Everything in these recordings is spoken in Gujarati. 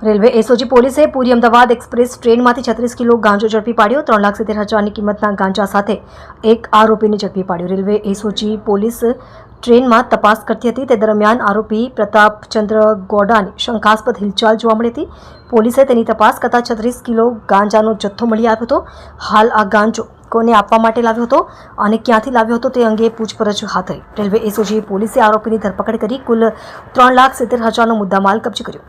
રેલવે એસઓજી પોલીસે પુરી અમદાવાદ એક્સપ્રેસ ટ્રેનમાંથી 36 કિલો ગાંજો ઝડપી પાડ્યો। 3,70,000ની કિંમતના ગાંજા સાથે એક આરોપીને ઝડપી પાડ્યો। રેલવે એસઓજી પોલીસ ટ્રેનમાં તપાસ કરતી હતી તે દરમિયાન આરોપી પ્રતાપચંદ્ર ગોડાની શંકાસ્પદ હિલચાલ જોવા મળી હતી। પોલીસે તેની તપાસ કરતા 36 કિલો ગાંજાનો જથ્થો મળી આવ્યો હતો। હાલ આ ગાંજો કોને આપવા માટે લાવ્યો હતો અને ક્યાંથી લાવ્યો હતો તે અંગે પૂછપરછ હાથ ધરી રેલવે એસઓજી પોલીસે આરોપીની ધરપકડ કરી કુલ 3,70,000નો મુદ્દામાલ કબજે કર્યો।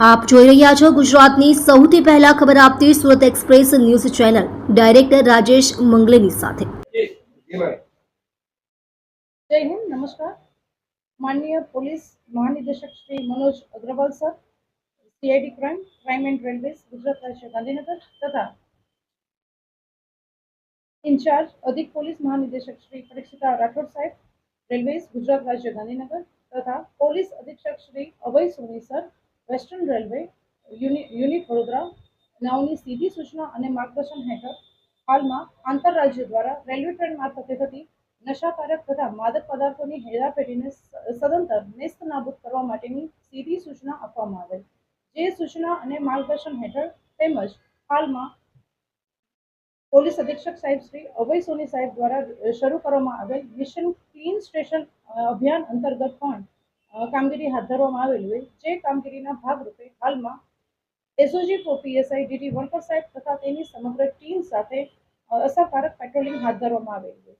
આપ જોઈ રહ્યા છો ગુજરાતની સૌથી પહેલા ખબર આપતી Surat express news channel director Rajesh મંગલેની સાથે। जय हिंद, नमस्कार। माननीय पुलिस महानिदेशक Shri Manoj Agarwal sir, CID crime and railway Gujarat राज्य गांधीनगर तथा इंचार्ज अधिक पुलिस महानिदेशक श्री परीक्षिता राठौड़ साहेब, रेलवे गुजरात राज्य गांधीनगर तथा पुलिस अधीक्षक Shri Abhay Soni sir, western railway unit Vadodara नावनी सीधी सूचना અને માર્ગદર્શન હેઠળ હાલમાં આંતરરાજ્ય દ્વારા રેલવે ટ્રેન મારફતે થતી નશાકારક તથા માદક પદાર્થોની હેરાફેરીને સદંતર નેસ્તનાબૂદ કરવા માટેની સીધી સૂચના આપવામાં આવેલ, જે સૂચના અને માર્ગદર્શન હેઠળ તેમજ હાલમાં પોલીસ અધિક્ષક સાહેબ શ્રી અભય સોની સાહેબ દ્વારા શરૂ કરવામાં આવેલ મિશન ક્લીન સ્ટેશન અભિયાન અંતર્ગત પણ કામગીરી હાથ ધરવામાં આવેલી હોય, જે કામગીરીના ભાગરૂપે હાલમાં એસઓજી પીએસઆઈ ડીટી વણકર સાહેબ તથા તેની સમગ્ર ટીમ સાથે અસરકારક પેટ્રોલિંગ હાથ ધરવામાં આવેલી હોય,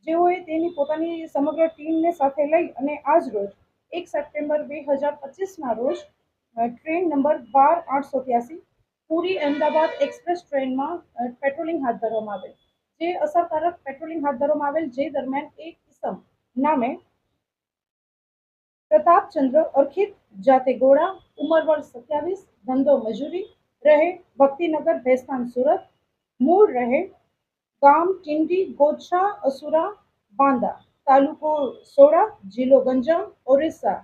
જેઓએ તેની પોતાની સમગ્ર ટીમને સાથે લઈ અને આજ રોજ 1 સપ્ટેમ્બર 2025ના રોજ ટ્રેન નંબર 12-883 પુરી અમદાવાદ એક્સપ્રેસ ટ્રેનમાં પેટ્રોલિંગ હાથ ધરવામાં આવેલ, જે અસરકારક પેટ્રોલિંગ હાથ ધરવામાં આવેલ, જે દરમિયાન એક કિસમ નામે प्रतापचंद्र अर्खित जाते गोड़ा उमर वर्ष 27 धंधो मजूरी रहे भक्तिनगर भैस्तान सूरत मूल रहे गाम टिंडी गोछा असुरा बांदा तालुको सोड़ा जिलो गंजाम ओडिशा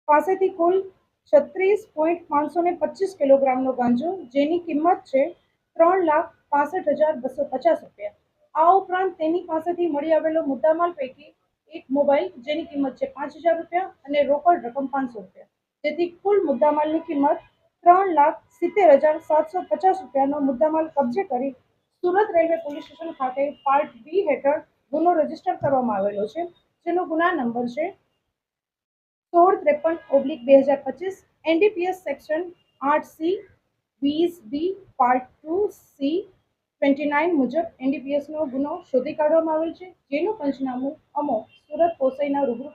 पासेथी कुल 36.525 किलोग्रामनो गांजो, जेनी किंमत छे 3,65,250 रुपया। आ उपरांत तेनी पासेथी मळी आवेलो मुद्दामाल पैकी एक मोबाइल, जेनी किंमत है 5,000 रुपया और रोकड़ रकम 500 रुपया, जेथी कुल मुद्दामाल की किंमत 3,70,750 रुपया मुद्दामाल कब्जे करी सूरत रेलवे पुलिस स्टेशन खाते पार्ट बी हेठळ गुनो रजिस्टर करवामां आवेलो छे, जेनो गुना नंबर है 1653/2025 NDPS section 8C 20B part 2C 29 मुजब एनडीपीएस नो गुनो शोधी काढवामां आवेल छे, जेनुं पंचनामું अमो सूरत पोसाईना रूबरू